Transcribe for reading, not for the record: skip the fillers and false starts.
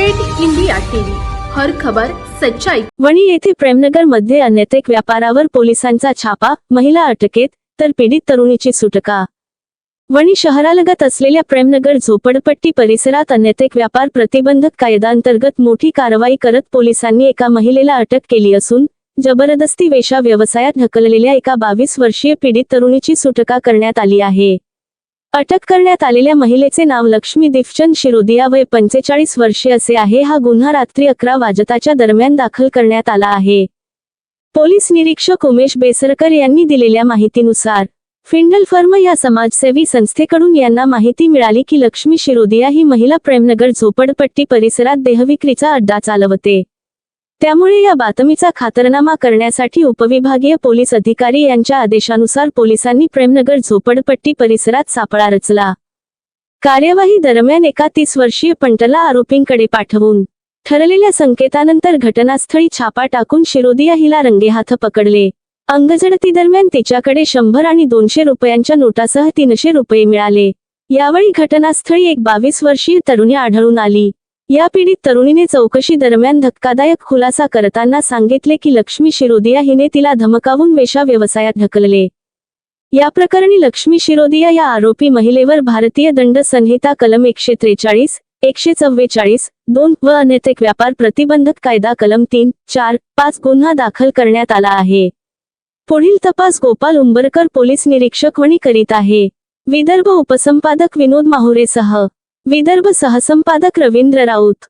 पेट India TV, हर खबर सच्चाई। वणी येथे प्रेमनगर मध्ये अनैतिक व्यापारावर पोलिसांचा छापा, महिला अटकेत तर पीडित तरुणीची सुटका। वणी शहरालगत असलेल्या प्रेमनगर झोपडपट्टी परिसरात अनैतिक व्यापार प्रतिबंधक कायद्याअंतर्गत मोठी कारवाई करत पोलिसांनी एका महिलेला अटक केली असून जबरदस्ती वेश्या व्यवसायात ढकललेल्या एका 22 वर्षीय पीडित तरुणीची सुटका करण्यात आली आहे। अटक करण्यात आलेल्या महिलेचे नाव लक्ष्मी दिफचंद शिरोदिया, वय 45 वर्षे असे आहे। हा गुन्हा रात्री 11 वाजताच्या दरम्यान दाखल करण्यात आला आहे। पोलीस निरीक्षक उमेश बेसरकर यांनी दिलेल्या माहितीनुसार फिंडल फर्म या समाजसेवी संस्थेकडून यांना माहिती मिळाली की लक्ष्मी शिरोदिया ही महिला प्रेमनगर झोपडपट्टी परिसरात देहविक्रीचा अड्डा चालवते। त्यामुळे या बातमीचा खातरनामा करण्यासाठी उपविभागीय पोलीस अधिकारी यांच्या आदेशानुसार पोलिसांनी प्रेमनगर झोपडपट्टी परिसरात सापळा रचला। कार्यवाही दरम्यान एका 30 वर्षीय पंटला आरोपींकडे पाठवून ठरलेल्या संकेतानंतर घटनास्थळी छापा टाकून शिरोदिया हिला रंगेहाथ पकडले। अंगझडती दरम्यान तिच्याकडे 100 आणि 200 रुपयांच्या नोटासह 300 रुपये मिळाले। यावेळी घटनास्थळी एक 22 वर्षीय तरुणी आढळून आली। या पीडित तरुणीने चौकशी दरम्यान धक्कादायक खुलासा करताना सांगितले की लक्ष्मी शिरोदिया हिने तिला धमकावून वेश्या व्यवसायात ढकलले। या प्रकरणी लक्ष्मी शिरोदिया या आरोपी महिलेवर भारतीय दंड संहिता कलम 143, 144, 2 व अनैतिक व्यापार प्रतिबंधक कायदा कलम 3, 4, 5 गुन्हा दाखल करण्यात आला आहे। पुढील तपास गोपाल उंबरकर पोलीस निरीक्षक वणी करीत आहे। विदर्भ उपसंपादक विनोद माहुरेसह विदर्भ सहसंपादक रवींद्र राऊत।